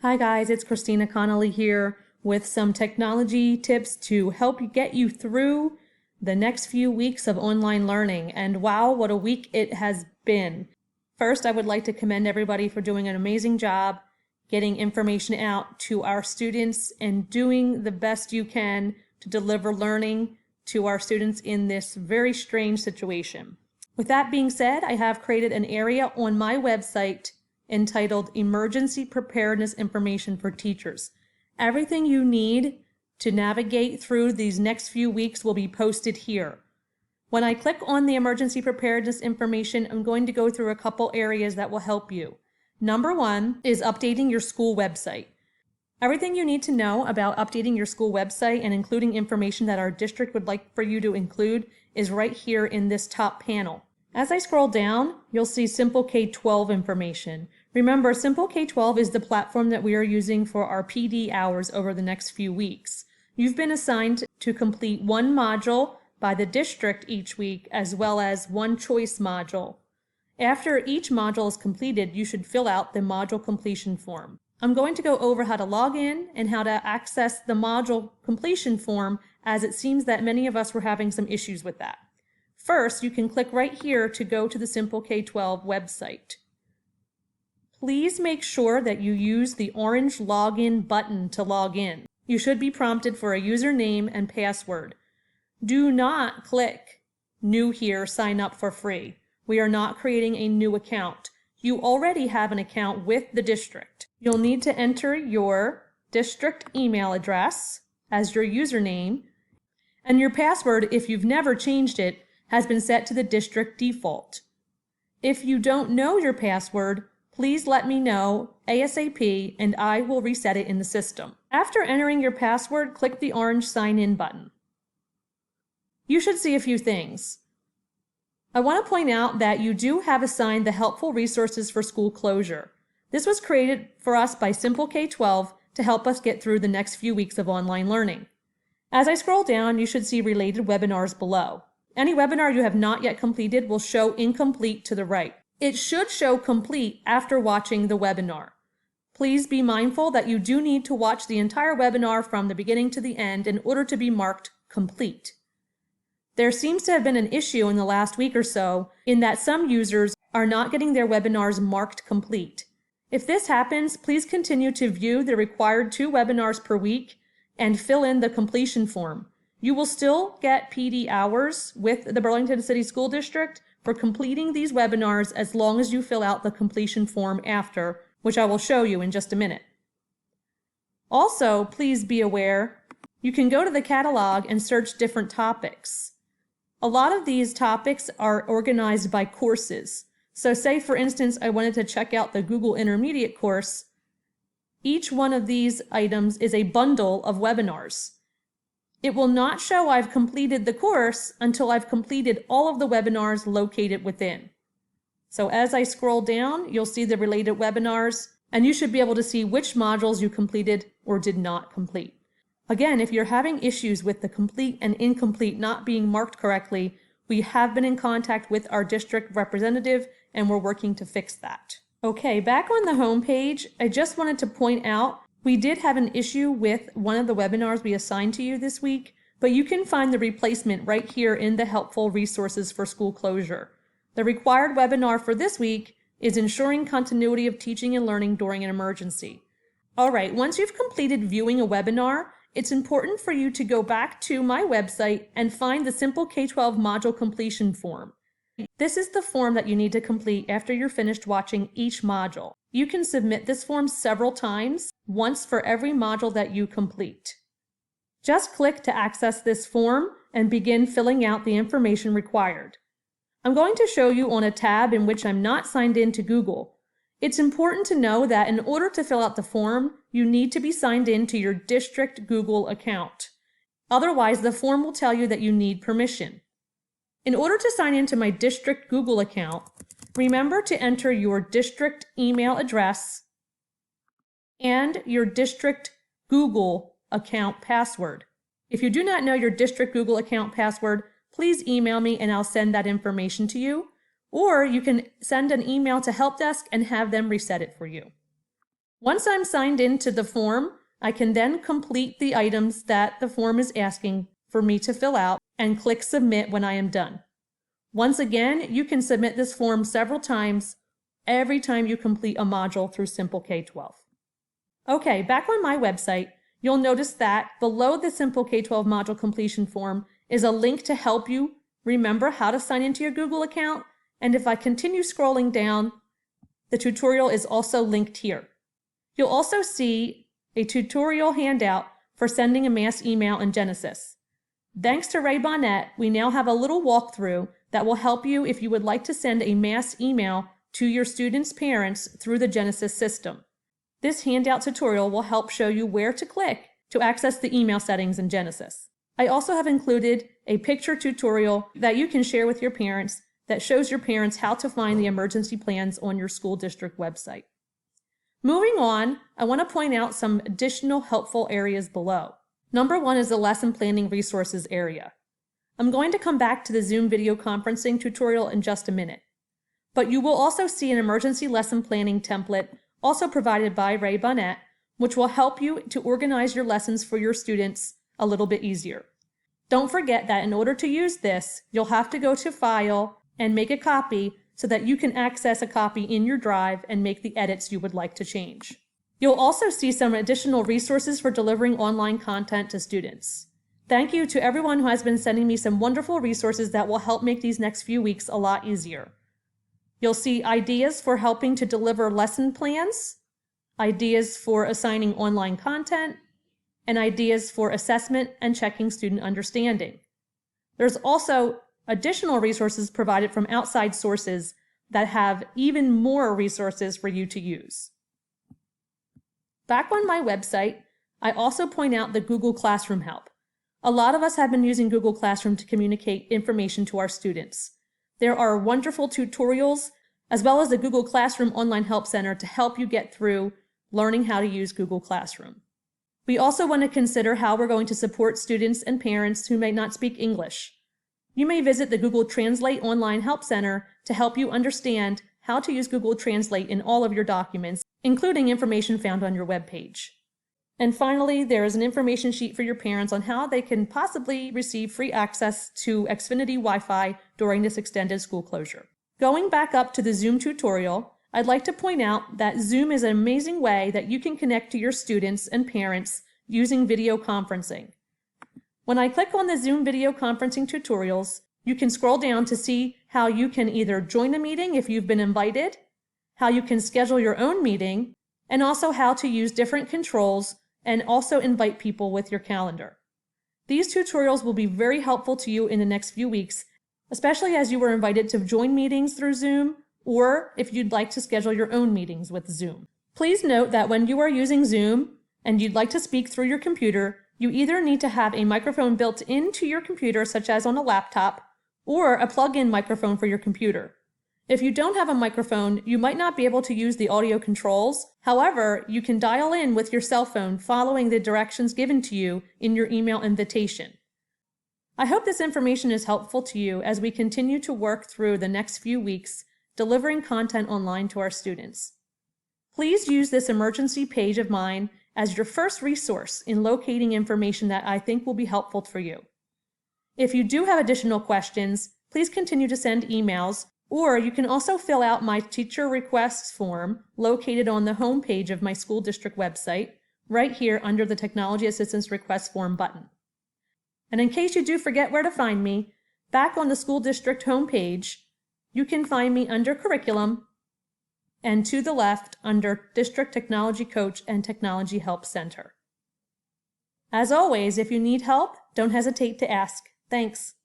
Hi guys, it's Christina Connolly here with some technology tips to help you get you through the next few weeks of online learning. And wow, what a week it has been. First, I would like to commend everybody for doing an amazing job getting information out to our students and doing the best you can to deliver learning to our students in this very strange situation. With that being said, I have created an area on my website entitled Emergency Preparedness Information for Teachers. Everything you need to navigate through these next few weeks will be posted here. When I click on the emergency preparedness information, I'm going to go through a couple areas that will help you. Number one is updating your school website. Everything you need to know about updating your school website and including information that our district would like for you to include is right here in this top panel. As I scroll down, you'll see Simple K-12 information. Remember, Simple K-12 is the platform that we are using for our PD hours over the next few weeks. You've been assigned to complete one module by the district each week, as well as one choice module. After each module is completed, you should fill out the module completion form. I'm going to go over how to log in and how to access the module completion form, as it seems that many of us were having some issues with that. First, you can click right here to go to the Simple K-12 website. Please make sure that you use the orange login button to log in. You should be prompted for a username and password. Do not click New here, sign up for free. We are not creating a new account. You already have an account with the district. You'll need to enter your district email address as your username, and your password, if you've never changed it, has been set to the district default. If you don't know your password, please let me know ASAP and I will reset it in the system. After entering your password, click the orange sign in button. You should see a few things. I want to point out that you do have assigned the helpful resources for school closure. This was created for us by Simple K-12 to help us get through the next few weeks of online learning. As I scroll down, you should see related webinars below. Any webinar you have not yet completed will show incomplete to the right. It should show complete after watching the webinar. Please be mindful that you do need to watch the entire webinar from the beginning to the end in order to be marked complete. There seems to have been an issue in the last week or so in that some users are not getting their webinars marked complete. If this happens, please continue to view the required 2 webinars per week and fill in the completion form. You will still get PD hours with the Burlington City School District for completing these webinars as long as you fill out the completion form after, which I will show you in just a minute. Also, please be aware, you can go to the catalog and search different topics. A lot of these topics are organized by courses. So say, for instance, I wanted to check out the Google Intermediate course. Each one of these items is a bundle of webinars. It will not show I've completed the course until I've completed all of the webinars located within. So as I scroll down, you'll see the related webinars, and you should be able to see which modules you completed or did not complete. Again, if you're having issues with the complete and incomplete not being marked correctly, we have been in contact with our district representative and we're working to fix that. Okay, back on the home page, I just wanted to point out we did have an issue with one of the webinars we assigned to you this week, but you can find the replacement right here in the helpful resources for school closure. The required webinar for this week is ensuring continuity of teaching and learning during an emergency. All right, once you've completed viewing a webinar, it's important for you to go back to my website and find the Simple K-12 module completion form. This is the form that you need to complete after you're finished watching each module. You can submit this form several times, once for every module that you complete. Just click to access this form and begin filling out the information required. I'm going to show you on a tab in which I'm not signed in to Google. It's important to know that in order to fill out the form, you need to be signed in to your district Google account. Otherwise, the form will tell you that you need permission. In order to sign into my district Google account, remember to enter your district email address and your district Google account password. If you do not know your district Google account password, please email me and I'll send that information to you. Or you can send an email to Help Desk and have them reset it for you. Once I'm signed into the form, I can then complete the items that the form is asking for me to fill out and click submit when I am done. Once again, you can submit this form several times every time you complete a module through Simple K-12. Okay, back on my website, you'll notice that below the Simple K-12 module completion form is a link to help you remember how to sign into your Google account. And if I continue scrolling down, the tutorial is also linked here. You'll also see a tutorial handout for sending a mass email in Genesis. Thanks to Ray Bonnet, we now have a little walkthrough that will help you if you would like to send a mass email to your students' parents through the Genesis system. This handout tutorial will help show you where to click to access the email settings in Genesis. I also have included a picture tutorial that you can share with your parents that shows your parents how to find the emergency plans on your school district website. Moving on, I want to point out some additional helpful areas below. Number 1 is the lesson planning resources area. I'm going to come back to the Zoom video conferencing tutorial in just a minute, but you will also see an emergency lesson planning template also provided by Ray Bonnet, which will help you to organize your lessons for your students a little bit easier. Don't forget that in order to use this, you'll have to go to File and make a copy so that you can access a copy in your drive and make the edits you would like to change. You'll also see some additional resources for delivering online content to students. Thank you to everyone who has been sending me some wonderful resources that will help make these next few weeks a lot easier. You'll see ideas for helping to deliver lesson plans, ideas for assigning online content, and ideas for assessment and checking student understanding. There's also additional resources provided from outside sources that have even more resources for you to use. Back on my website, I also point out the Google Classroom help. A lot of us have been using Google Classroom to communicate information to our students. There are wonderful tutorials, as well as the Google Classroom Online Help Center to help you get through learning how to use Google Classroom. We also want to consider how we're going to support students and parents who may not speak English. You may visit the Google Translate Online Help Center to help you understand how to use Google Translate in all of your documents, including information found on your web page. And finally, there is an information sheet for your parents on how they can possibly receive free access to Xfinity Wi-Fi during this extended school closure. Going back up to the Zoom tutorial, I'd like to point out that Zoom is an amazing way that you can connect to your students and parents using video conferencing. When I click on the Zoom video conferencing tutorials, you can scroll down to see how you can either join a meeting if you've been invited, how you can schedule your own meeting, and also how to use different controls and also invite people with your calendar. These tutorials will be very helpful to you in the next few weeks, especially as you were invited to join meetings through Zoom, or if you'd like to schedule your own meetings with Zoom. Please note that when you are using Zoom and you'd like to speak through your computer, you either need to have a microphone built into your computer, such as on a laptop, or a plug-in microphone for your computer. If you don't have a microphone, you might not be able to use the audio controls. However, you can dial in with your cell phone following the directions given to you in your email invitation. I hope this information is helpful to you as we continue to work through the next few weeks delivering content online to our students. Please use this emergency page of mine as your first resource in locating information that I think will be helpful for you. If you do have additional questions, please continue to send emails, or you can also fill out my teacher requests form located on the home page of my school district website, right here under the Technology Assistance Request Form button. And in case you do forget where to find me, back on the school district home page, you can find me under Curriculum, and to the left under District Technology Coach and Technology Help Center. As always, if you need help, don't hesitate to ask. Thanks.